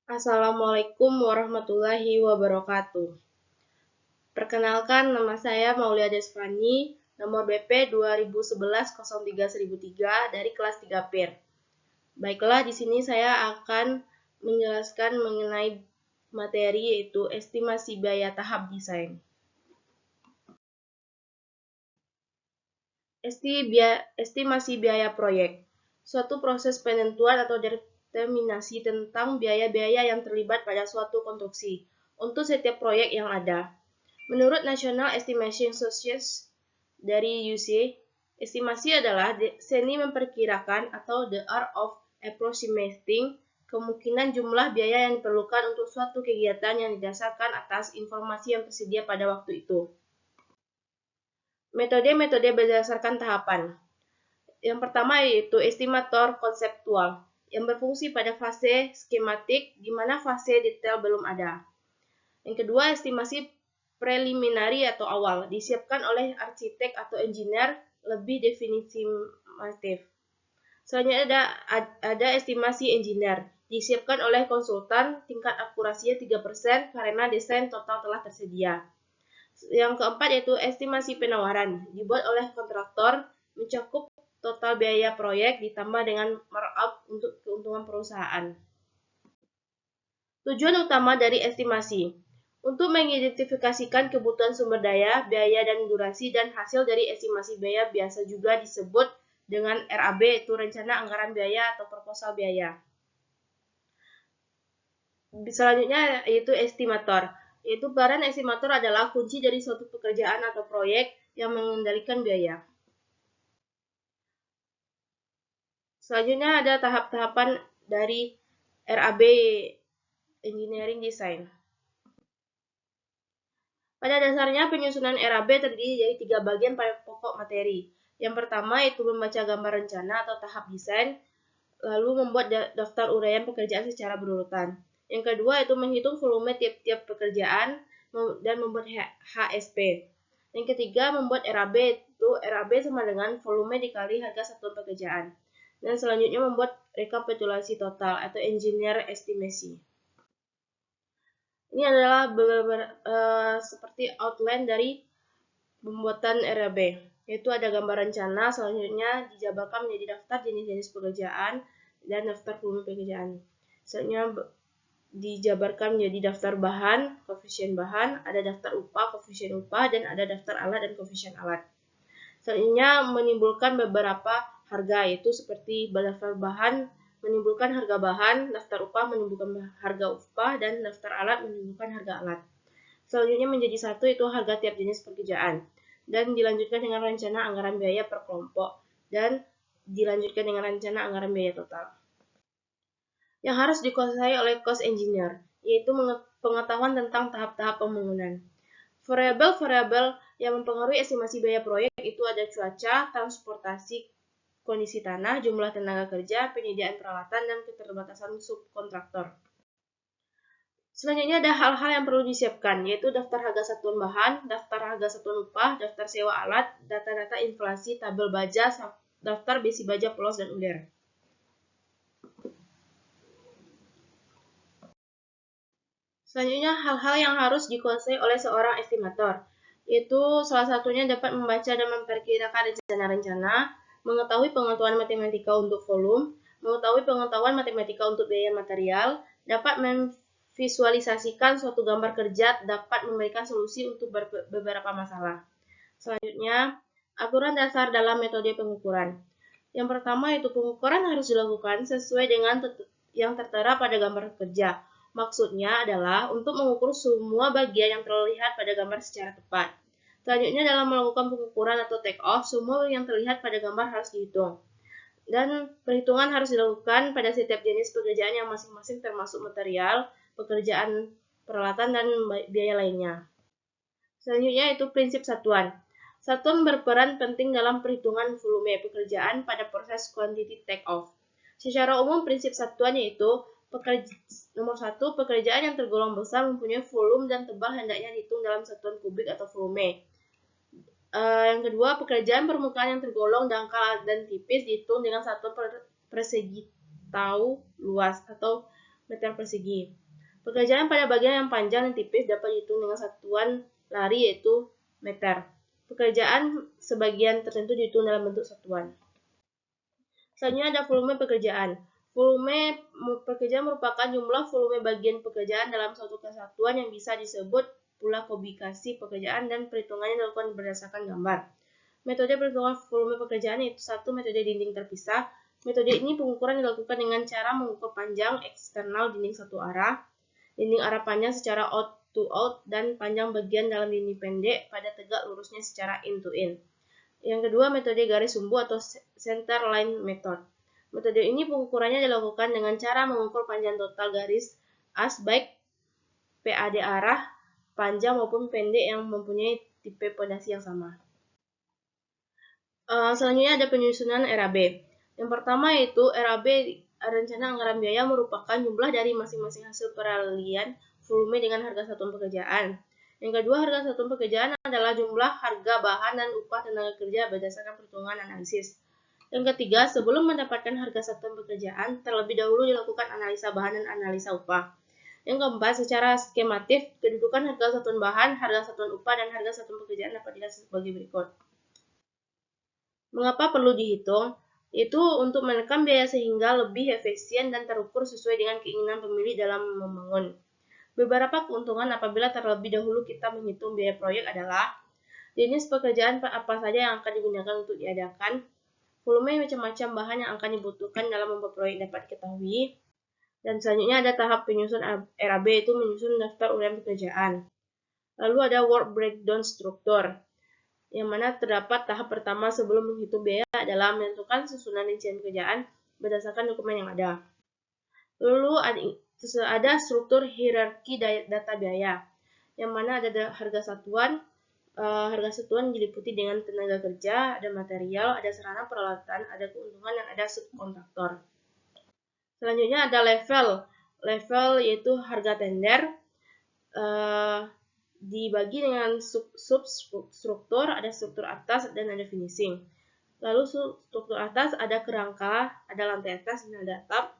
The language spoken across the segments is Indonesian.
Assalamualaikum warahmatullahi wabarakatuh. Perkenalkan, nama saya Maulia Desvani, nomor BP 2011-03-1003 dari kelas 3 PIR. Baiklah, di sini saya akan menjelaskan mengenai materi yaitu estimasi biaya tahap desain. Estimasi biaya proyek, suatu proses penentuan atau determinasi tentang biaya-biaya yang terlibat pada suatu konstruksi untuk setiap proyek yang ada. Menurut National Estimation Society dari UC, estimasi adalah seni memperkirakan atau the art of approximating kemungkinan jumlah biaya yang diperlukan untuk suatu kegiatan yang didasarkan atas informasi yang tersedia pada waktu itu. Metode-metode berdasarkan tahapan. Yang pertama yaitu estimator konseptual, yang berfungsi pada fase skematik, di mana fase detail belum ada. Yang kedua, estimasi preliminary atau awal, disiapkan oleh arsitek atau engineer, lebih definitif. Selanjutnya ada estimasi engineer, disiapkan oleh konsultan, tingkat akurasinya 3% karena desain total telah tersedia. Yang keempat yaitu estimasi penawaran, dibuat oleh kontraktor, mencakup total biaya proyek ditambah dengan markup untuk keuntungan perusahaan. Tujuan utama dari estimasi untuk mengidentifikasikan kebutuhan sumber daya, biaya dan durasi, dan hasil dari estimasi biaya biasa juga disebut dengan RAB, yaitu rencana anggaran biaya atau proposal biaya. Selanjutnya yaitu estimator, yaitu peran estimator adalah kunci dari suatu pekerjaan atau proyek yang mengendalikan biaya. Selanjutnya ada tahap-tahapan dari RAB, Engineering Design. Pada dasarnya, penyusunan RAB terdiri dari 3 bagian pokok materi. Yang pertama yaitu membaca gambar rencana atau tahap desain, lalu membuat daftar uraian pekerjaan secara berurutan. Yang kedua yaitu menghitung volume tiap-tiap pekerjaan dan membuat HSP. Yang ketiga membuat RAB, itu RAB sama dengan volume dikali harga satuan pekerjaan. Dan selanjutnya membuat rekapitulasi total atau engineer estimasi. Ini adalah seperti outline dari pembuatan RAB, yaitu ada gambar rencana, selanjutnya dijabarkan menjadi daftar jenis-jenis pekerjaan dan daftar volume pekerjaan. Selanjutnya dijabarkan menjadi daftar bahan, koefisien bahan, ada daftar upah, koefisien upah, dan ada daftar alat dan koefisien alat. Selanjutnya menimbulkan beberapa harga, yaitu seperti daftar bahan menimbulkan harga bahan, daftar upah menimbulkan harga upah, dan daftar alat menimbulkan harga alat. Selanjutnya menjadi satu itu harga tiap jenis pekerjaan, dan dilanjutkan dengan rencana anggaran biaya per kelompok, dan dilanjutkan dengan rencana anggaran biaya total. Yang harus dikuasai oleh cost engineer, yaitu pengetahuan tentang tahap-tahap pembangunan. Variabel-variabel yang mempengaruhi estimasi biaya proyek itu ada cuaca, transportasi, kondisi tanah, jumlah tenaga kerja, penyediaan peralatan, dan keterbatasan subkontraktor. Selanjutnya ada hal-hal yang perlu disiapkan, yaitu daftar harga satuan bahan, daftar harga satuan upah, daftar sewa alat, data-data inflasi, tabel baja, daftar besi baja polos dan uler. Selanjutnya hal-hal yang harus dikuasai oleh seorang estimator, yaitu salah satunya dapat membaca dan memperkirakan rencana-rencana, mengetahui pengetahuan matematika untuk volume, mengetahui pengetahuan matematika untuk biaya material, dapat memvisualisasikan suatu gambar kerja, dapat memberikan solusi untuk beberapa masalah. Selanjutnya, aturan dasar dalam metode pengukuran. Yang pertama yaitu pengukuran harus dilakukan sesuai dengan yang tertera pada gambar kerja. Maksudnya adalah untuk mengukur semua bagian yang terlihat pada gambar secara tepat. Selanjutnya dalam melakukan pengukuran atau take off, semua yang terlihat pada gambar harus dihitung. Dan perhitungan harus dilakukan pada setiap jenis pekerjaan yang masing-masing termasuk material, pekerjaan, peralatan, dan biaya lainnya. Selanjutnya itu prinsip satuan. Satuan berperan penting dalam perhitungan volume pekerjaan pada proses quantity take-off. Secara umum prinsip satuan yaitu nomor 1, pekerjaan yang tergolong besar mempunyai volume dan tebal hendaknya dihitung dalam satuan kubik atau volume. Yang kedua, pekerjaan permukaan yang tergolong dangkal dan tipis dihitung dengan satuan persegi tahu luas atau meter persegi. Pekerjaan pada bagian yang panjang dan tipis dapat dihitung dengan satuan lari yaitu meter. Pekerjaan sebagian tertentu dihitung dalam bentuk satuan. Selanjutnya ada volume pekerjaan. Volume pekerjaan merupakan jumlah volume bagian pekerjaan dalam suatu kesatuan yang bisa disebut pula kubikasi pekerjaan dan perhitungannya dilakukan berdasarkan gambar. Metode perhitungan volume pekerjaan yaitu satu metode dinding terpisah. Metode ini pengukuran dilakukan dengan cara mengukur panjang eksternal dinding satu arah, dinding arah panjang secara out to out, dan panjang bagian dalam dinding pendek pada tegak lurusnya secara in to in. Yang kedua, metode garis sumbu atau center line method. Metode ini pengukurannya dilakukan dengan cara mengukur panjang total garis as baik PAD arah, panjang maupun pendek yang mempunyai tipe pondasi yang sama. Selanjutnya ada penyusunan RAB. Yang pertama yaitu RAB, rencana anggaran biaya, merupakan jumlah dari masing-masing hasil peralihan volume dengan harga satuan pekerjaan. Yang kedua, harga satuan pekerjaan adalah jumlah harga bahan dan upah tenaga kerja berdasarkan perhitungan analisis. Yang ketiga, sebelum mendapatkan harga satuan pekerjaan, terlebih dahulu dilakukan analisa bahan dan analisa upah. Yang keempat, secara skematif, kedudukan harga satuan bahan, harga satuan upah, dan harga satuan pekerjaan dapat dilihat sebagai berikut. Mengapa perlu dihitung? Itu untuk menekan biaya sehingga lebih efisien dan terukur sesuai dengan keinginan pemilik dalam membangun. Beberapa keuntungan apabila terlebih dahulu kita menghitung biaya proyek adalah jenis pekerjaan apa saja yang akan digunakan untuk diadakan, volume macam-macam bahan yang akan dibutuhkan dalam membuat proyek dapat diketahui, dan selanjutnya ada tahap penyusun RAB, yaitu menyusun daftar uraian pekerjaan. Lalu ada work breakdown struktur, yang mana terdapat tahap pertama sebelum menghitung biaya adalah menentukan susunan rincian pekerjaan berdasarkan dokumen yang ada. Lalu ada struktur hierarki data biaya, yang mana ada harga satuan. Harga satuan diliputi dengan tenaga kerja, ada material, ada sarana peralatan, ada keuntungan, dan ada subkontraktor. Selanjutnya ada level. Level yaitu harga tender. Dibagi dengan substruktur, ada struktur atas dan ada finishing. Lalu struktur atas ada kerangka, ada lantai atas dan ada atap.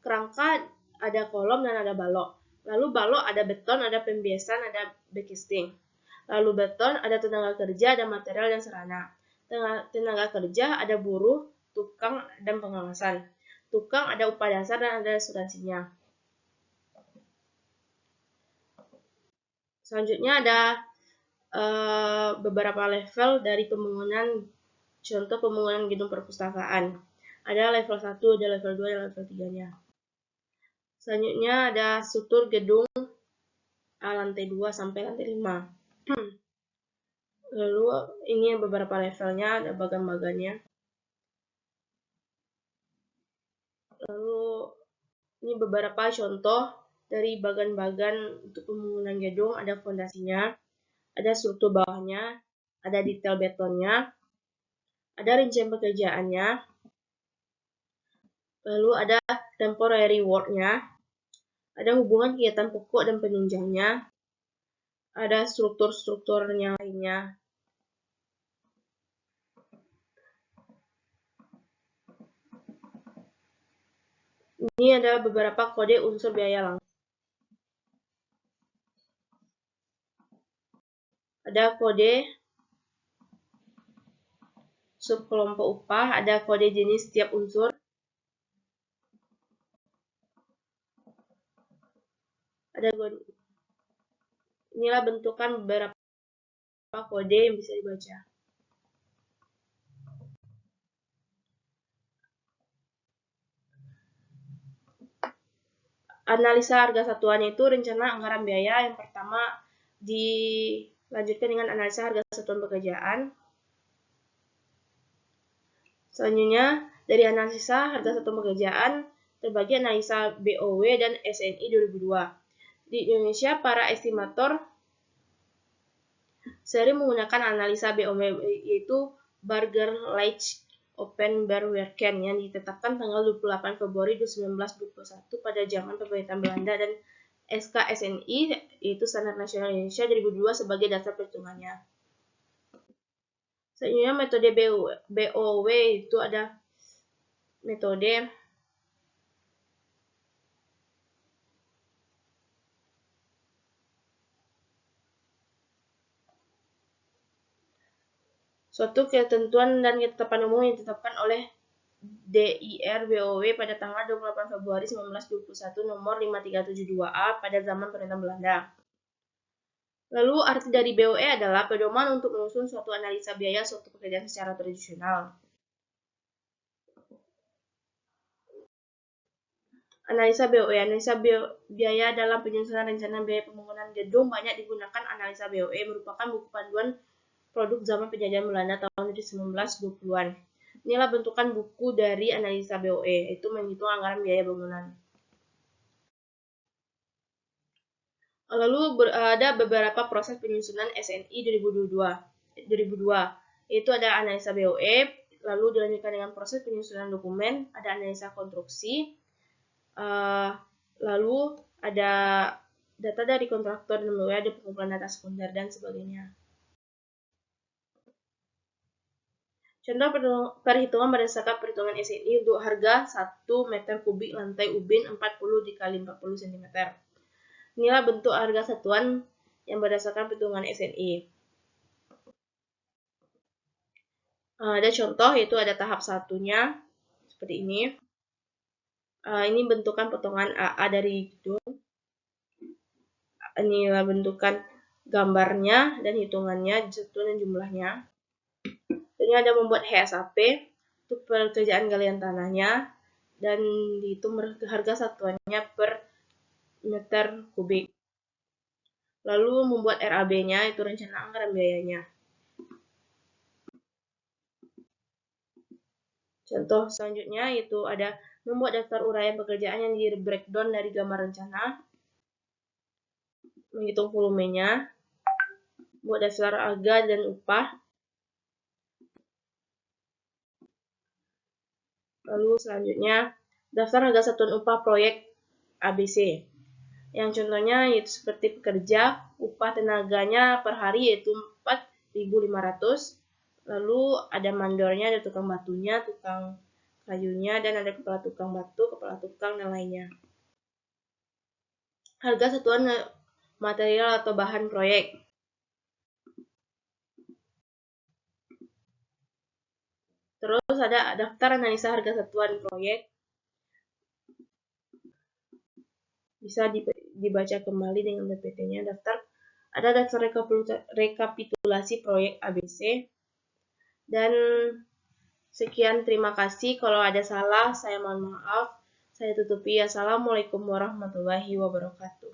Kerangka ada kolom dan ada balok. Lalu balok ada beton, ada pembiasan, ada backcasting. Lalu beton ada tenaga kerja, ada material dan sarana. Tenaga kerja ada buruh, tukang, dan pengawasan. Tukang ada upah dasar dan ada asuransinya. Selanjutnya ada beberapa level dari pembangunan, contoh pembangunan gedung perpustakaan. Ada level 1, ada level 2, dan level 3-nya. Selanjutnya ada struktur gedung lantai 2 sampai lantai 5. Lalu ini beberapa levelnya, ada bagan-bagannya. Lalu ini beberapa contoh dari bagan-bagan untuk pembangunan gedung. Ada fondasinya, ada struktur bawahnya, ada detail betonnya, ada rincian pekerjaannya, lalu ada temporary work-nya, ada hubungan kegiatan pokok dan penunjangnya, ada struktur-strukturnya lainnya. Ini ada beberapa kode unsur biaya langsung. Ada kode subkelompok upah, ada kode jenis setiap unsur, ada inilah bentukan beberapa kode yang bisa dibaca. Analisa harga satuannya itu rencana anggaran biaya. Yang pertama dilanjutkan dengan analisa harga satuan pekerjaan. Selanjutnya dari analisa harga satuan pekerjaan terbagi analisa BOW dan SNI 2002. Di Indonesia para estimator sering menggunakan analisa BOW, yaitu Burger-Leach Open Berwerken yang ditetapkan tanggal 28 Februari 1921 pada zaman pemerintahan Belanda, dan SKSNI yaitu Standar Nasional Indonesia 2002 sebagai dasar perhitungannya. Selanjutnya metode BOW itu ada metode suatu ketentuan dan ketetapan umum yang ditetapkan oleh DIR BOW pada tanggal 28 Februari 1921 nomor 5372A pada zaman pemerintahan Belanda. Lalu arti dari BOE adalah pedoman untuk menyusun suatu analisa biaya suatu pekerjaan secara tradisional. Analisa BOE. Analisa biaya dalam penyusunan rencana biaya pembangunan gedung banyak digunakan. Analisa BOE merupakan buku panduan produk zaman penjajahan Belanda tahun 1920-an. Inilah bentukan buku dari analisa BOE, itu menghitung anggaran biaya bangunan. Lalu ada beberapa proses penyusunan SNI 2002. Itu ada analisa BOE, lalu dilanjutkan dengan proses penyusunan dokumen, ada analisa konstruksi, lalu ada data dari kontraktor dan BOE, ada pengumpulan data sekunder dan sebagainya. Contoh perhitungan berdasarkan perhitungan SNI untuk harga 1 meter kubik lantai ubin 40 dikali 40 cm. Inilah bentuk harga satuan yang berdasarkan perhitungan SNI. Ada contoh, yaitu ada tahap satunya seperti ini. Ini bentukan potongan AA dari gedung. Inilah bentukan gambarnya dan hitungannya, satuan dan jumlahnya. Ini ada membuat HSAP untuk pekerjaan galian tanahnya dan dihitung harga satuannya per meter kubik. Lalu membuat RAB-nya, itu rencana anggaran biayanya. Contoh selanjutnya itu ada membuat daftar uraian pekerjaan yang di breakdown dari gambar rencana, menghitung volumenya, buat daftar harga dan upah. Lalu selanjutnya daftar harga satuan upah proyek ABC. Yang contohnya yaitu seperti pekerja, upah tenaganya per hari yaitu 4.500. Lalu ada mandornya, ada tukang batunya, tukang kayunya, dan ada kepala tukang batu, kepala tukang, dan lainnya. Harga satuan material atau bahan proyek. Terus ada daftar analisa harga satuan proyek. Bisa dibaca kembali dengan DPT-nya. Ada daftar rekapitulasi proyek ABC. Dan sekian, terima kasih. Kalau ada salah, saya mohon maaf. Saya tutupi. Assalamualaikum warahmatullahi wabarakatuh.